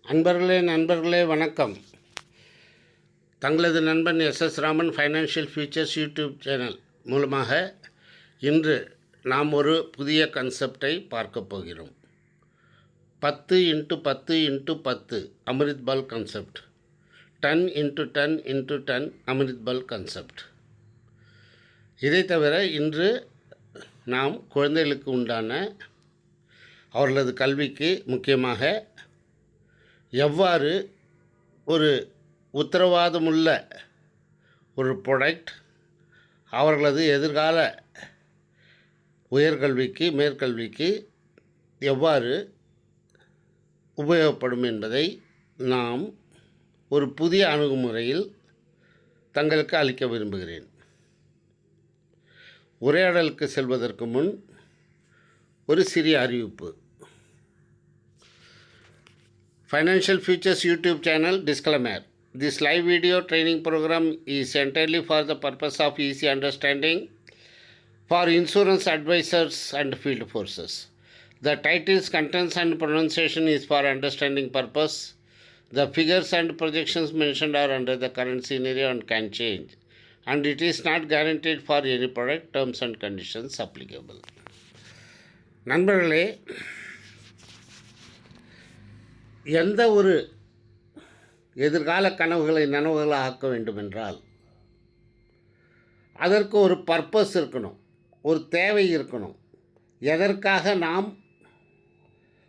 நண்பர்களே வணக்கம். தங்களது நண்பன் S Raman Financial Futures YouTube channel மூலமாக இன்று நாம் ஒரு புதிய கன்செப்டை பார்க்க போகிறோம். 10x10x10 Amritbaal concept, 10x10x10 Amritbaal concept. இதை தவிர இன்று நாம் குழந்தைகளுக்கு உண்டான அவர்களது கல்விக்கு முக்கியமாக எவ்வாறு ஒரு உத்தரவாதமுள்ள ஒரு ப்ராடக்ட் அவர்களது எதிர்கால உயர்கல்விக்கு மேற்கல்விக்கு எவ்வாறு உபயோகப்படும் என்பதை நாம் ஒரு புதிய அணுகுமுறையில் தங்களுக்கு அளிக்க விரும்புகிறேன். உரையாடலுக்கு செல்வதற்கு முன் ஒரு சிறிய அறிவிப்பு. Financial Futures YouTube channel disclaimer. This live video training program is entirely for the purpose of easy understanding for insurance advisors and field forces. The titles, contents and pronunciation is for understanding purpose. The figures and projections mentioned are under the current scenario and can change, and it is not guaranteed for any product. Terms and conditions applicable. நண்பர்களே, எந்த ஒரு எதிர்கால கனவுகளை நனவுகளாக ஆக்க வேண்டுமென்றால் அதற்கு ஒரு purpose இருக்கணும், ஒரு தேவை இருக்கணும். எதற்காக நாம்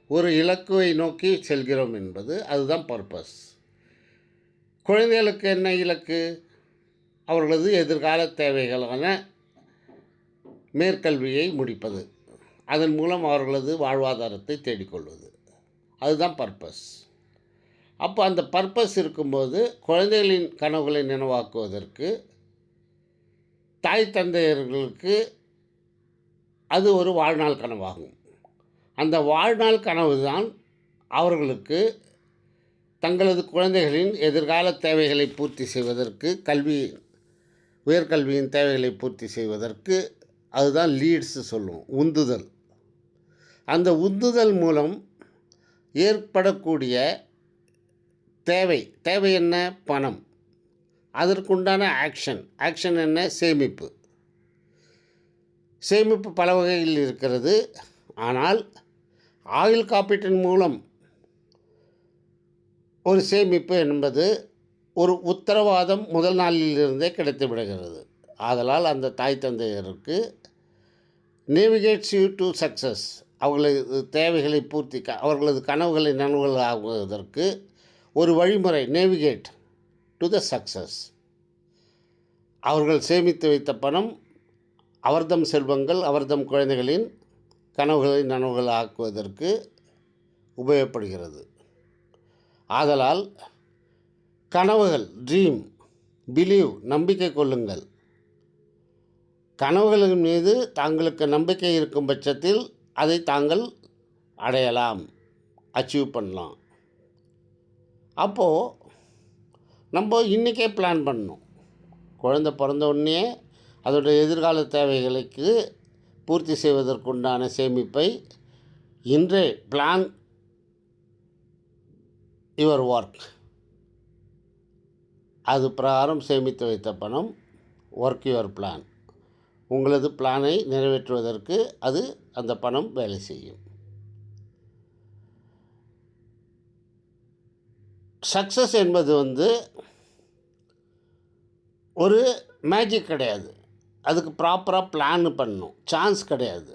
ஒரு இலக்குவை நோக்கி செல்கிறோம் என்பது அதுதான் பர்பஸ். குழந்தைகளுக்கு என்ன இலக்கு? அவர்களது எதிர்கால தேவைகளான மேற்கல்வியை முடிப்பது, அதன் மூலம் அவர்களது வாழ்வாதாரத்தை தேடிக்கொள்வது, அதுதான் பர்பஸ். அப்போ அந்த பர்பஸ் இருக்கும்போது குழந்தைகளின் கனவுகளை நினைவாக்குவதற்கு தாய் தந்தையர்களுக்கு அது ஒரு வாழ்நாள் கனவாகும். அந்த வாழ்நாள் கனவு தான் அவர்களுக்கு தங்களது குழந்தைகளின் எதிர்கால தேவைகளை பூர்த்தி செய்வதற்கு, உயர்கல்வியின் தேவைகளை பூர்த்தி செய்வதற்கு அதுதான் லீட்ஸு சொல்லுவோம், உந்துதல். அந்த உந்துதல் மூலம் ஏற்படக்கூடிய தேவை என்ன? பணம். அதற்குண்டான ஆக்ஷன் என்ன? சேமிப்பு பல வகையில் இருக்கிறது. ஆனால் ஆயுள் காப்பீட்டின் மூலம் ஒரு சேமிப்பு என்பது ஒரு உத்தரவாதம் முதல் நாளிலிருந்தே கிடைத்து விடுகிறது. ஆதலால் அந்த தாய் தந்தையருக்கு நேவிகேட்ஸ் யூ டு சக்ஸஸ், அவர்களது தேவைகளை அவர்களது கனவுகளை நனவுகளாகுவதற்கு ஒரு வழிமுறை, நேவிகேட் டு த சக்ஸஸ். அவர்கள் சேமித்து வைத்த பணம் அவர்தம் செல்வங்கள், அவர்தம் குழந்தைகளின் கனவுகளை நனவுகளாக்குவதற்கு உபயோகப்படுகிறது. ஆதலால் கனவுகள், ட்ரீம், பிலீவ், நம்பிக்கை கொள்ளுங்கள். கனவுகளின் மீது தாங்களுக்கு நம்பிக்கை இருக்கும் பட்சத்தில் அதை தாங்கள் அடையலாம், அச்சீவ் பண்ணலாம். அப்போது நம்ம இன்றைக்கே பிளான் பண்ணணும். குழந்தை பிறந்த உடனே அதோடய எதிர்கால தேவைகளுக்கு பூர்த்தி செய்வதற்குண்டான சேமிப்பை இன்றே பிளான் யுவர் ஒர்க். அது பிரகாரம் சேமித்து வைத்த பணம், ஒர்க் யுவர் பிளான். உங்களது பிளானை நிறைவேற்றுவதற்கு அந்த பணம் வேலை செய்யும். சக்ஸஸ் என்பது ஒரு மேஜிக் கிடையாது. அதுக்கு ப்ராப்பராக பிளான் பண்ணணும், சான்ஸ் கிடையாது.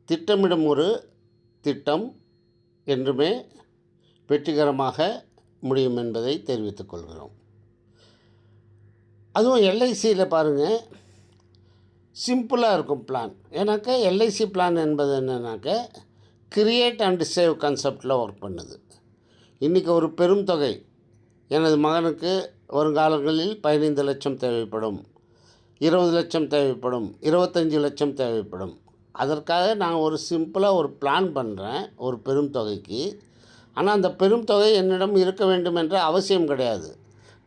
திட்டமிடும் ஒரு திட்டம் என்றுமே வெற்றிகரமாக முடியும் என்பதை தெரிவித்துக் கொள்கிறோம். அதுவும் எல்ஐசியில் பாருங்கள், சிம்பிளாக இருக்கும் பிளான். ஏன்னாக்கா எல்ஐசி பிளான் என்பது என்னன்னாக்கா கிரியேட் அண்ட் சேவ் கான்செப்டில் ஒர்க் பண்ணுது. இன்றைக்கி ஒரு பெரும் தொகை எனது மகனுக்கு வருங்காலங்களில் 15 லட்சம் தேவைப்படும், 20 லட்சம் தேவைப்படும், 25 லட்சம் தேவைப்படும். அதற்காக நான் ஒரு சிம்பிளாக ஒரு பிளான் பண்ணுறேன் ஒரு பெரும் தொகைக்கு. ஆனால் அந்த பெரும் தொகை என்னிடம் இருக்க வேண்டும் என்ற அவசியம் கிடையாது.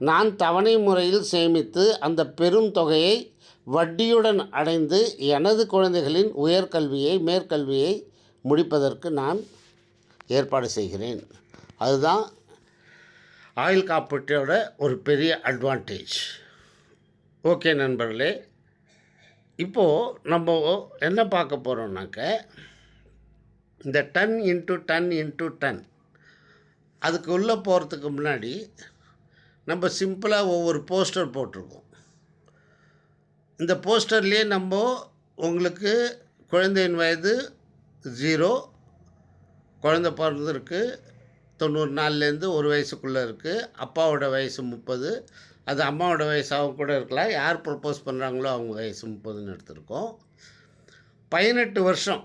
நான் தவணை முறையில் சேமித்து அந்த பெரும் தொகையை வட்டியுடன் அடைந்து எனது குழந்தைகளின் உயர்கல்வியை மேற்கல்வியை முடிப்பதற்கு நான் ஏற்பாடு செய்கிறேன். அதுதான் ஆயுள் காப்பீட்டோட ஒரு பெரிய அட்வான்டேஜ். ஓகே நண்பர்களே, இப்போது நம்ம என்ன பார்க்க போகிறோம்னாக்க, இந்த 10 × 10 × 10 அதுக்கு உள்ளே போகிறதுக்கு முன்னாடி நம்ம சிம்பிளாக ஒவ்வொரு போஸ்டர் போட்டிருக்கோம். இந்த போஸ்டர்லேயே நம்ம உங்களுக்கு குழந்தையின் வயது 0, குழந்தை பிறந்திருக்கு 90 நாள்லேருந்து 1 வயசுக்குள்ளே இருக்குது, அப்பாவோட வயசு 30, அது அம்மாவோட வயசாகவும் கூட இருக்கலாம், யார் ப்ரப்போஸ் பண்ணுறாங்களோ அவங்க வயசு 30ன்னு எடுத்திருக்கோம். 18 வருஷம்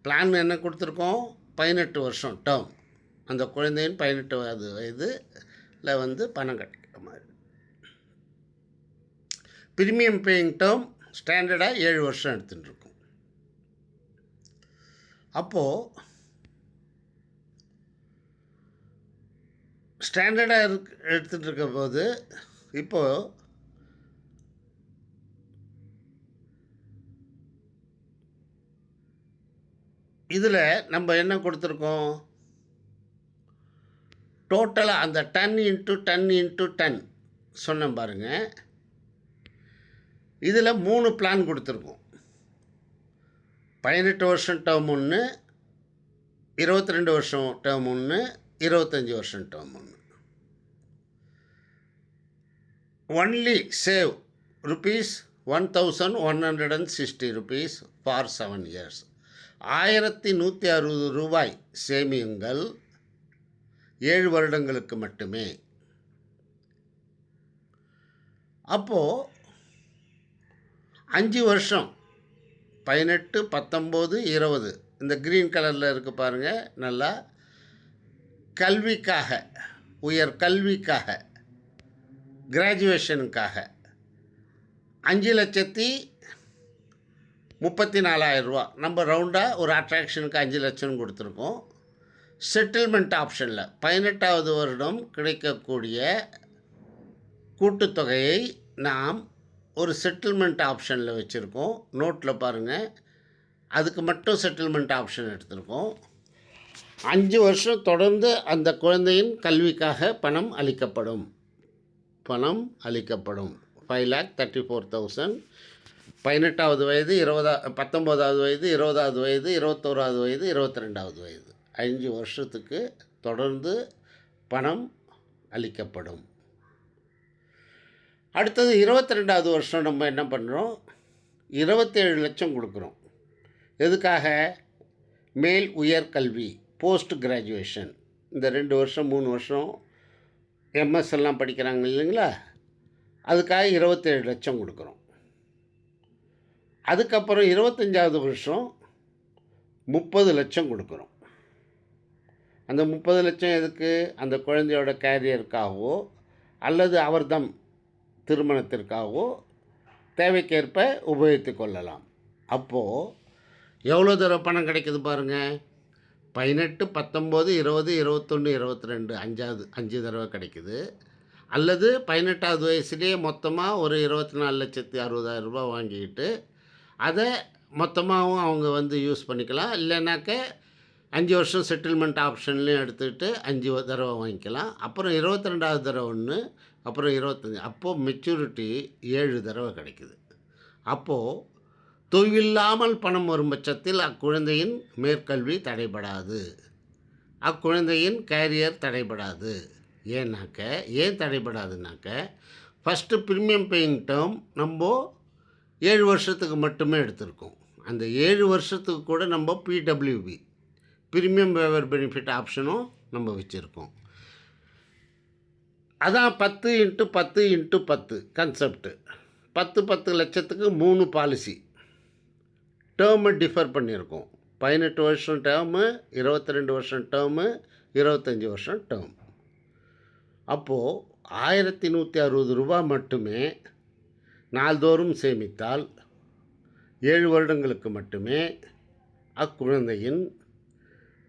பிளான் என்ன கொடுத்துருக்கோம், 18 வருஷம் டேர்ம். அந்த குழந்தையின் 18வது வயதில் வந்து பணம் கட்டிக்கிற மாதிரி. ப்ரீமியம் பேயிங் டேர்ம் ஸ்டாண்டர்டாக 7 வருஷம் எடுத்துகிட்டு இருக்கோம். அப்போது ஸ்டாண்டர்டாக எடுத்துகிட்டு இருக்க போது இப்போது இதில் நம்ம என்ன கொடுத்துருக்கோம், டோட்டலாக அந்த 10 × 10 × 10 சொன்னேன் பாருங்கள், இதில் 3 பிளான் கொடுத்துருக்கோம். 18 வருஷம் டேர்ம் ஒன்று, 22 வருஷம் டேர்ம் ஒன்று, 25 வருஷம் டேர்ம் ஒன்று. Only save ₹1,160 for 7 years. 1160 ரூபாய் சேமியுங்கள் 7 வருடங்களுக்கு மட்டுமே. அப்போது 5 வருஷம் 18, 19, 20 இந்த க்ரீன் கலரில் இருக்குது பாருங்கள், நல்லா கல்விக்காக, உயர் கல்விக்காக, கிராஜுவேஷனுக்காக 5,34,000 ரூபா. நம்ம ரவுண்டாக ஒரு அட்ராக்ஷனுக்கு 5 லட்சம் கொடுத்துருக்கோம். செட்டில்மெண்ட் ஆப்ஷனில் 18வது வருடம் கிடைக்கக்கூடிய கூட்டுத்தொகையை நாம் ஒரு செட்டில்மெண்ட் ஆப்ஷனில் வச்சுருக்கோம். நோட்டில் பாருங்கள், அதுக்கு மட்டும் செட்டில்மெண்ட் ஆப்ஷன் எடுத்திருக்கோம். 5 வருஷம் தொடர்ந்து அந்த குழந்தையின் கல்விக்காக பணம் அளிக்கப்படும். 5,34,000. 18வது வயது, 19வது வயது, 20வது வயது, 21வது வயது, 22வது வயது, 5 வருஷத்துக்கு தொடர்ந்து பணம் அளிக்கப்படும். அடுத்தது 22வது வருஷம் நம்ம என்ன பண்ணுறோம், 27 லட்சம் கொடுக்குறோம். எதுக்காக, மேல் உயர்கல்வி, போஸ்ட் கிராஜுவேஷன். இந்த 2 வருஷம் 3 வருஷம் எம்எஸ் எல்லாம் படிக்கிறாங்க இல்லைங்களா, அதுக்காக 27 லட்சம் கொடுக்குறோம். அதுக்கப்புறம் 25வது வருஷம் 30 லட்சம் கொடுக்குறோம். அந்த 30 லட்சம் எதுக்கு, அந்த குழந்தையோட கேரியருக்காகவோ அல்லது அவர்தம் திருமணத்திற்காகவோ தேவைக்கேற்ப உபயோகித்து கொள்ளலாம். அப்போது எவ்வளோ தடவை பணம் கிடைக்குது பாருங்கள், 18, 19, 20, 21, 22 5 தடவை கிடைக்குது. அல்லது 18வது வயசுலேயே மொத்தமாக ஒரு 24,60,000 ரூபா வாங்கிக்கிட்டு அதை மொத்தமாகவும் அவங்க வந்து யூஸ் பண்ணிக்கலாம். இல்லைனாக்க 5 வருஷம் செட்டில்மெண்ட் ஆப்ஷன்லேயும் எடுத்துக்கிட்டு 5 தடவை வாங்கிக்கலாம். அப்புறம் 22வது தடவை ஒன்று, அப்புறம் 25, அப்போது மெச்சூரிட்டி 7 தடவை கிடைக்குது. அப்போது தொய்வில்லாமல் பணம் வரும் பட்சத்தில் அக்குழந்தையின் மேற்கல்வி தடைபடாது, அக்குழந்தையின் கேரியர் தடைபடாது. ஏன் தடைபடாதுனாக்க, ஃபஸ்ட்டு ப்ரீமியம் பேயிங் டேர்ம் நம்ம 7 வருஷத்துக்கு மட்டுமே எடுத்திருக்கோம். அந்த 7 வருஷத்துக்கு கூட நம்ம பிடபிள்யூபி, ப்ரீமியம் வேவர் பெனிஃபிட் ஆப்ஷனும் நம்ம வச்சுருக்கோம். அதான் 10 × 10 × 10 கன்செப்ட்டு. 10 லட்சத்துக்கு 3 பாலிசி டேர்மு டிஃபர் பண்ணியிருக்கோம். 18 வருஷம் டேர்மு, 22 வருஷம் டேர்மு, 25 வருஷம் டேர்ம். அப்போது 1160 ரூபா மட்டுமே நாள்தோறும் சேமித்தால் 7 வருடங்களுக்கு மட்டுமே அக்குழந்தையின்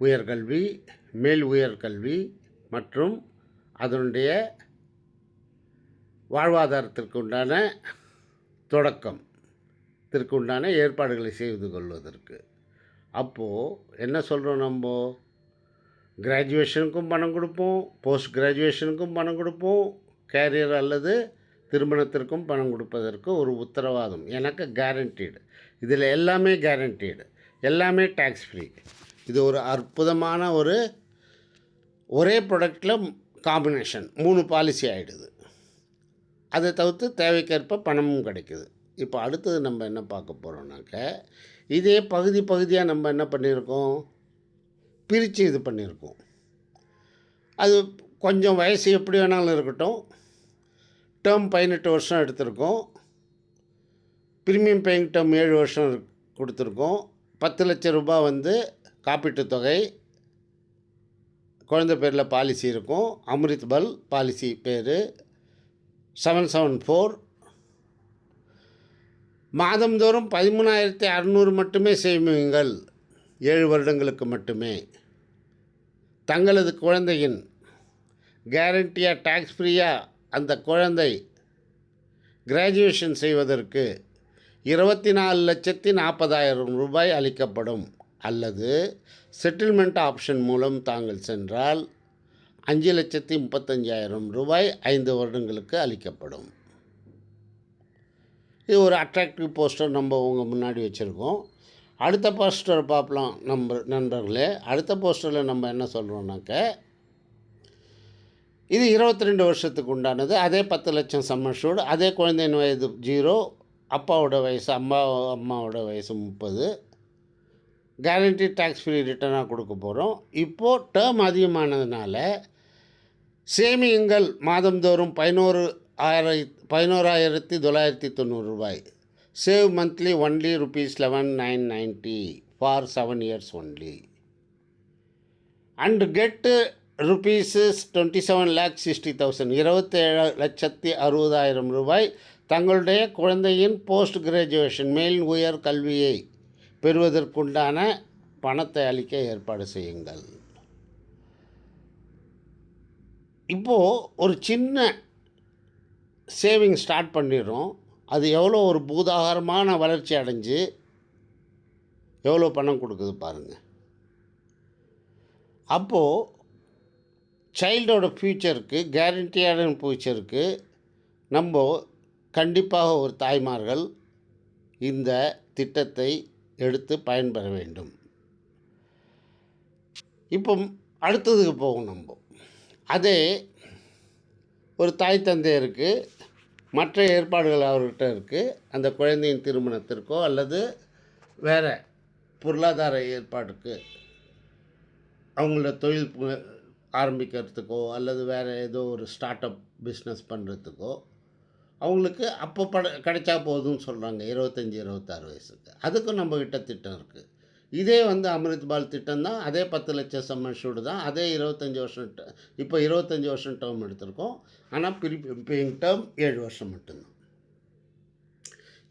உயர்கல்வி, மேல் உயர்கல்வி மற்றும் அதனுடைய வாழ்வாதாரத்திற்கு உண்டான தொடக்கத்திற்கு உண்டான ஏற்பாடுகளை செய்து கொள்வதற்கு அப்போது என்ன சொல்கிறோம் நம்ம, கிராஜுவேஷனுக்கும் பணம் கொடுப்போம், போஸ்ட் கிராஜுவேஷனுக்கும் பணம் கொடுப்போம், கேரியர் அல்லது திருமணத்திற்கும் பணம் கொடுப்பதற்கு ஒரு உத்தரவாதம் எனக்கு கேரண்டீடு. இதில் எல்லாமே கேரண்டீடு, எல்லாமே டேக்ஸ் ஃப்ரீ. இது ஒரு அற்புதமான ஒரே ப்ராடக்டில் காம்பினேஷன் 3 பாலிசி ஆகிடுது. அதை தவிர்த்து தேவைக்கேற்ப பணமும் கிடைக்குது. இப்போ அடுத்தது நம்ம என்ன பார்க்க போகிறோம்னாக்க, இதே பகுதியாக நம்ம என்ன பண்ணியிருக்கோம், பிரித்து இது பண்ணியிருக்கோம். அது கொஞ்சம் வயசு எப்படி வேணாலும் இருக்கட்டும். டேர்ம் 18 வருஷம் எடுத்திருக்கோம். ப்ரீமியம் பேயிங் டேர்ம் 7 வருஷம் கொடுத்துருக்கோம். 10 லட்சம் ரூபாய் காப்பீட்டு தொகை. குழந்தை பேரில் பாலிசி இருக்கும். அமிர்த்பல் பாலிசி பேர் 774. மாதந்தோறும் 13,600 மட்டுமே சேமியுங்கள். 7 வருடங்களுக்கு மட்டுமே. தங்களது குழந்தையின் கேரண்டியாக டேக்ஸ் ஃப்ரீயாக அந்த குழந்தை கிராஜுவேஷன் செய்வதற்கு 24,40,000 ரூபாய் அளிக்கப்படும். அல்லது செட்டில்மெண்ட் ஆப்ஷன் மூலம் தாங்கள் சென்றால் 5,35,000 ரூபாய் 5 வருடங்களுக்கு அளிக்கப்படும். இது ஒரு அட்ராக்டிவ் போஸ்டர் நம்ம உங்கள் முன்னாடி வச்சுருக்கோம். அடுத்த போஸ்டர் பார்க்கலாம் நண்பர்களே. அடுத்த போஸ்டரில் நம்ம என்ன சொல்கிறோம்னாக்க, இது 22 வருஷத்துக்கு உண்டானது. அதே 10 லட்சம் சம்மர்ஷூர்டு. அதே குழந்தையின் வயது 0, அப்பாவோட வயசு அம்மாவோட வயசு 30. கேரண்டி டேக்ஸ் ஃப்ரீ ரிட்டர்னாக கொடுக்க போகிறோம். இப்போது டேர்ம் அதிகமானதுனால சேமியுங்கள் மாதந்தோறும் 11,990 ரூபாய். Save monthly only ₹11,990 for 7 years only. And get ₹27,60,000 27,60,000 ரூபாய் தங்களுடைய குழந்தையின் போஸ்ட் கிராஜுவேஷன் மேல் உயர் கல்வியை பெறுவதற்குண்டான பணத்தை அளிக்க ஏற்பாடு செய்யுங்கள். இப்போது ஒரு சின்ன சேவிங் ஸ்டார்ட் பண்ணிடுறோம். அது எவ்வளோ ஒரு பூதாகரமான வளர்ச்சி அடைஞ்சு எவ்வளோ பணம் கொடுக்குது பாருங்கள். அப்போது சைல்டோட ஃப்யூச்சருக்கு, கேரண்டியான ஃப்யூச்சருக்கு நம்ம கண்டிப்பாக ஒரு தாய்மார்கள் இந்த திட்டத்தை எடுத்து பயன்பெற வேண்டும். இப்போ அடுத்ததுக்கு போகும் நம்ம. அதே ஒரு தாய் தந்தையருக்கு மற்ற ஏற்பாடுகள் அவர்கிட்ட இருக்குது. அந்த குழந்தையின் திருமணத்திற்கோ அல்லது வேறு பொருளாதார ஏற்பாடுக்கு, அவங்களோட தொழில் ஆரம்பிக்கிறதுக்கோ அல்லது வேறு ஏதோ ஒரு ஸ்டார்ட் அப் பிஸ்னஸ் பண்ணுறதுக்கோ அவங்களுக்கு அப்போ கிடைச்சா போதும்னு சொல்கிறாங்க 25-26 வயசுக்கு. அதுக்கும் நம்மக்கிட்ட திட்டம் இருக்குது. இதே அமிர்த்பால் திட்டம் தான். அதே 10 லட்சம் சம்மர்ஷூர்டு தான். அதே 25 வருஷம் இப்போ 25 வருஷம் டேர்ம் எடுத்திருக்கோம். ஆனால் பேயிங் டேர்ம் 7 வருஷம் மட்டும்தான்.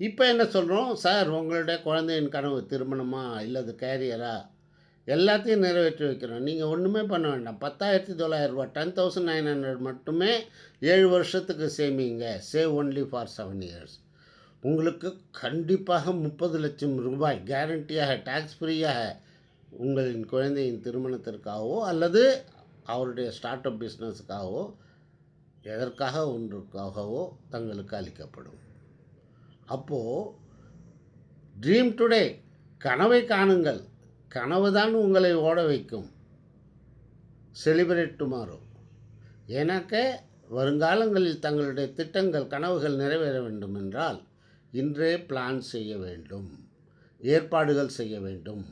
இப்போ என்ன சொல்கிறோம், சார் உங்களுடைய குழந்தையின் கனவு திருமணமா இல்லை அது கேரியரா, எல்லாத்தையும் நிறைவேற்றி வைக்கிறோம். நீங்கள் ஒன்றுமே பண்ண வேண்டாம். 10,900 ரூபா 10,900 மட்டுமே 7 வருஷத்துக்கு சேமிங்க. Save only for 7 years. உங்களுக்கு கண்டிப்பாக 30 லட்சம் ரூபாய் கேரண்டியாக டேக்ஸ் ஃப்ரீயாக உங்களின் குழந்தையின் திருமணத்திற்காகவோ அல்லது அவருடைய ஸ்டார்ட் அப் பிஸ்னஸுக்காகவோ எதற்காக ஒன்றுக்காகவோ தங்களுக்கு அளிக்கப்படும். அப்போது ட்ரீம் டுடே, கனவை காணுங்கள். கனவு தான் உங்களை ஓட வைக்கும். Celebrate tomorrow. ஏன்னாக்க வருங்காலங்களில் தங்களுடைய திட்டங்கள், கனவுகள் நிறைவேற வேண்டும் என்றால் இன்றே பிளான் செய்ய வேண்டும், ஏற்பாடுகள் செய்ய வேண்டும்,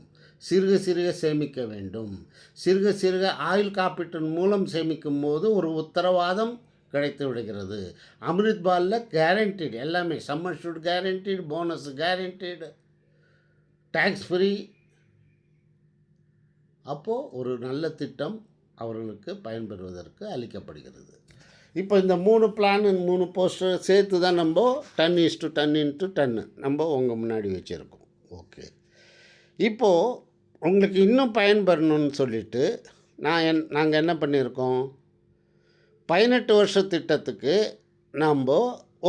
சிறுக சிறுக சேமிக்க வேண்டும். சிறுக சிறுக ஆயுள் காப்பீட்டின் மூலம் சேமிக்கும் போது ஒரு உத்தரவாதம் கிடைத்து விடுகிறது. அமிர்த்பாலில் கேரண்டீடு எல்லாமே, sum assured guaranteed, bonus guaranteed, tax free. அப்போது ஒரு நல்ல திட்டம் அவர்களுக்கு பயன்பெறுவதற்கு அளிக்கப்படுகிறது. இப்போ இந்த 3 பிளான் 3 போஸ்டர் சேர்த்து தான் நம்ம 10:10 நம்ம உங்கள் முன்னாடி வச்சுருக்கோம். ஓகே, இப்போது உங்களுக்கு இன்னும் பயன்பெறணும்னு சொல்லிவிட்டு நாங்கள் என்ன பண்ணியிருக்கோம், 18 வருஷ திட்டத்துக்கு நாம்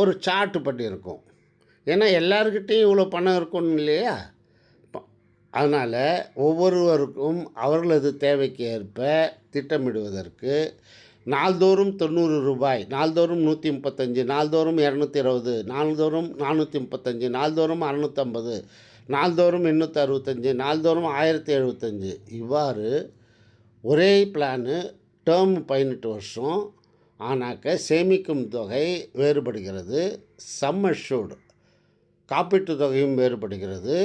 ஒரு சார்ட்டு பண்ணியிருக்கோம். ஏன்னா எல்லாருக்கிட்டேயும் இவ்வளோ பணம் இருக்கணும் இல்லையா. அதனால் ஒவ்வொருவருக்கும் அவர்களது தேவைக்கு ஏற்ப திட்டமிடுவதற்கு நாள்தோறும் ரூ. 90, நாள்தோறும் 135, நாள்தோறும் 220, நாள்தோறும் 435, நாள்தோறும் 650, நாள்தோறும் 865, நாள்தோறும் 1075 இவ்வாறு ஒரே பிளானு டேர்ம் 18 வருஷம் ஆனாக்க சேமிக்கும் தொகை வேறுபடுகிறது. சம் அஷ்யூர்டு காப்பீட்டு தொகையும் வேறுபடுகிறது.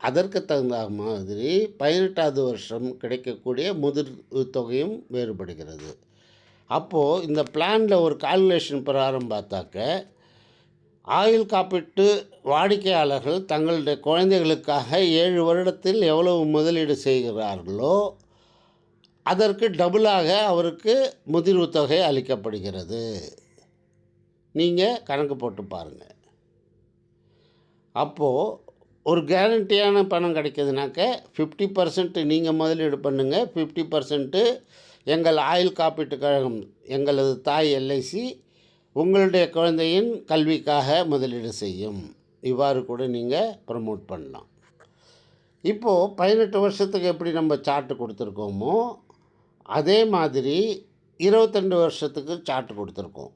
அதற்கு தகுந்த மாதிரி 18வது வருஷம் கிடைக்கக்கூடிய முதிர் தொகையும் வேறுபடுகிறது. அப்போது இந்த பிளானில் ஒரு கால்குலேஷன் பிரகாரம் பார்த்தாக்க ஆயுள் காப்பீட்டு வாடிக்கையாளர்கள் தங்களுடைய குழந்தைகளுக்காக 7 வருடத்தில் எவ்வளவு முதலீடு செய்கிறார்களோ அதற்கு டபுளாக அவருக்கு முதிர்வு தொகை அளிக்கப்படுகிறது. நீங்கள் கணக்கு போட்டு பாருங்கள். அப்போது ஒரு கேரண்டியான பணம் கிடைக்கிதுனாக்க 50% நீங்கள் முதலீடு பண்ணுங்கள், 50% எங்கள் ஆயுள் காப்பீட்டு கழகம், எங்களது தாய் எல்ஐசி உங்களுடைய குழந்தையின் கல்விக்காக முதலீடு செய்யும். இவ்வாறு கூட நீங்கள் ப்ரமோட் பண்ணலாம். இப்போது 18 வருஷத்துக்கு எப்படி நம்ம சார்ட்டு கொடுத்துருக்கோமோ அதே மாதிரி 22 வருஷத்துக்கு சார்ட்டு கொடுத்துருக்கோம்.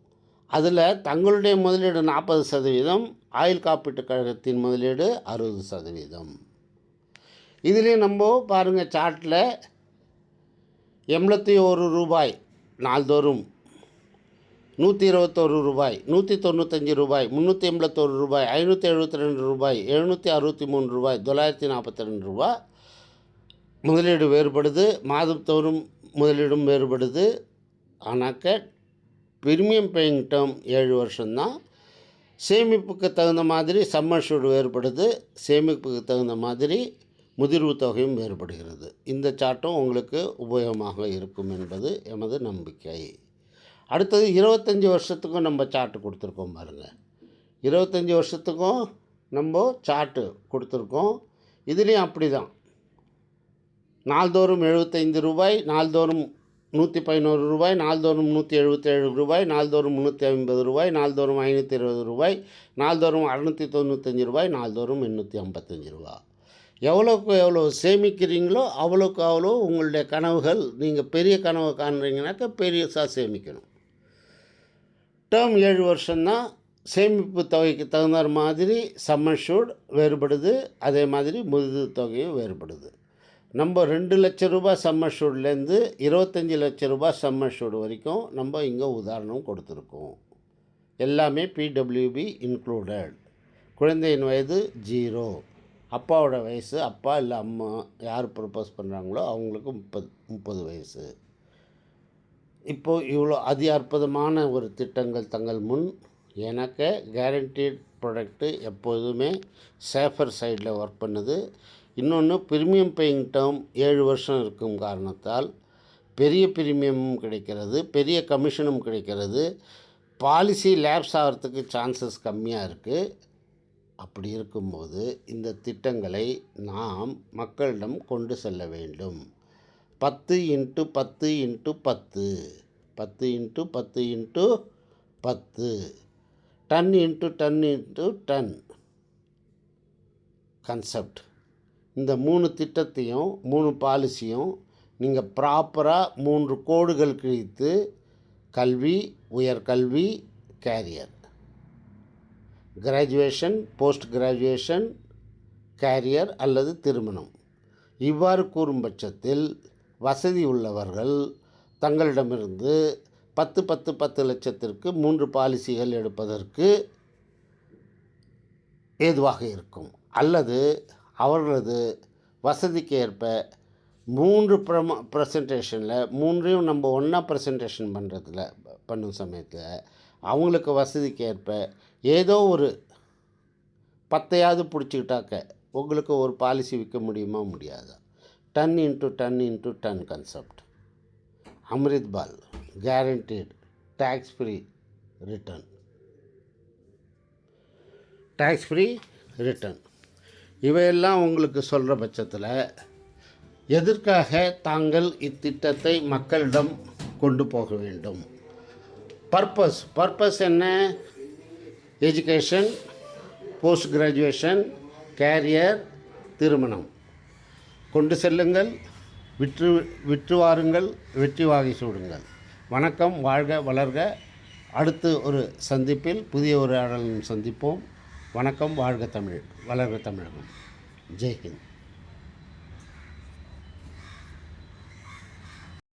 அதில் தங்களுடைய முதலீடு 40%, ஆயுள் காப்பீட்டு கழகத்தின் முதலீடு 60%. இதுலேயும் நம்ம பாருங்கள் சார்ட்டில் ரூ. 81 நாள்தோறும், ரூ. 121, ரூ. 195, ரூ. 372, ரூ. 763, முதலீடு வேறுபடுது. மாதத்தோறும் முதலீடும் வேறுபடுது. ஆனாக்க ப்ரீமியம் பேயிங் டேர்ம் 7 வருஷம்தான். சேமிப்புக்கு தகுந்த மாதிரி சம் அஷ்யூர்டு வேறுபடுது. சேமிப்புக்கு தகுந்த மாதிரி முதிர்வு தொகையும் வேறுபடுகிறது. இந்த சார்ட்டும் உங்களுக்கு உபயோகமாக இருக்கும் என்பது எமது நம்பிக்கை. அடுத்தது 25 வருஷத்துக்கும் நம்ம சார்ட்டு கொடுத்துருக்கோம் பாருங்கள். 25 வருஷத்துக்கும் நம்ம சார்ட்டு கொடுத்துருக்கோம். இதுலேயும் அப்படி தான். நாள்தோறும் ரூ. 75, நாள்தோறும் ரூ. 111, நாள்தோறும் ரூ. 177, நாள்தோறும் ரூ. 350, நாள்தோறும் ரூ. 520, நாள்தோறும் ரூ. 695, நாள்தோறும் ரூ. 855. எவ்வளோக்கு எவ்வளோ சேமிக்கிறீங்களோ அவ்வளோக்கு அவ்வளோ உங்களுடைய கனவுகள், நீங்கள் பெரிய கனவு காண்றீங்கனாக்கா பெரியசாக சேமிக்கணும். டேர்ம் 7 வருஷம்தான். சேமிப்பு தொகைக்கு தகுந்த மாதிரி சம் அஷ்யூர்டு வேறுபடுது. அதே மாதிரி முதிர்வு தொகையும் வேறுபடுது. நம்ம 2 லட்ச ரூபாய் சம் அஷ்யூர்ட்லேருந்து 25 லட்ச ரூபாய் சம் அஷ்யூர்டு வரைக்கும் நம்ம இங்கே உதாரணம் கொடுத்துருக்கோம். எல்லாமே பிடபிள்யூபி இன்க்ளூடட். குழந்தையின் வயது 0, அப்பாவோட வயசு, அப்பா இல்லை அம்மா யார் ப்ரப்போஸ் பண்ணுறாங்களோ அவங்களுக்கு 30 வயசு. இப்போது இவ்வளோ அதி அற்புதமான ஒரு திட்டங்கள் தங்கள் முன். எனக்கு கேரண்டீட் ப்ராடக்ட்டு எப்போதுமே சேஃபர் சைடில் ஒர்க் பண்ணுது. இன்னொன்று ப்ரீமியம் பேயிங் டேர்ம் 7 வருஷம் இருக்கும் காரணத்தால் பெரிய ப்ரீமியமும் கிடைக்கிறது, பெரிய கமிஷனும் கிடைக்கிறது. பாலிசி லேப்ஸ் ஆகிறதுக்கு சான்சஸ் கம்மியாக இருக்குது. அப்படி இருக்கும்போது இந்த திட்டங்களை நாம் மக்களிடம் கொண்டு செல்ல வேண்டும். 10 × 10 × 10, 10 × 10 × 10, 10 × 10 × 10 கன்செப்ட். இந்த 3 திட்டத்தையும் 3 பாலிசியும் நீங்கள் ப்ராப்பராக 3 கோடுகள் கிழித்து கல்வி, உயர்கல்வி, career, graduation, post graduation, career அல்லது திருமணம் இவ்வாறு கூறும் பட்சத்தில் வசதி உள்ளவர்கள் தங்களிடமிருந்து 10 லட்சத்திற்கு 3 பாலிசிகள் எடுப்பதற்கு ஏதுவாக இருக்கும். அல்லது அவர்களது வசதிக்கு ஏற்ப 3 ப்ரெசன்டேஷனில் 3ஐயும் நம்ம ஒன்றா ப்ரெசன்டேஷன் பண்ணும் சமயத்தில் அவங்களுக்கு வசதிக்கு ஏற்ப ஏதோ ஒரு 10ஐயாவது பிடிச்சிக்கிட்டாக்க உங்களுக்கு ஒரு பாலிசி விற்க முடியுமா முடியாதா? 10 × 10 × 10 concept. Amrit Baal guaranteed tax free return. Tax free return இவையெல்லாம் உங்களுக்கு சொல்கிற பட்சத்தில் எதற்காக தாங்கள் இத்திட்டத்தை மக்களிடம் கொண்டு போக வேண்டும்? பர்பஸ் என்ன? எஜுகேஷன், போஸ்ட் கிராஜுவேஷன், கேரியர், திருமணம் கொண்டு செல்லுங்கள், விற்று விற்று வாருங்கள், வெற்றி வாகை சூடுங்கள். வணக்கம், வாழ்க வளர்க. அடுத்து ஒரு சந்திப்பில் புதிய உரையாடலும் சந்திப்போம். வணக்கம், வாழ்க தமிழ், வளர்க தமிழகம். ஜெய்ஹிந்த்.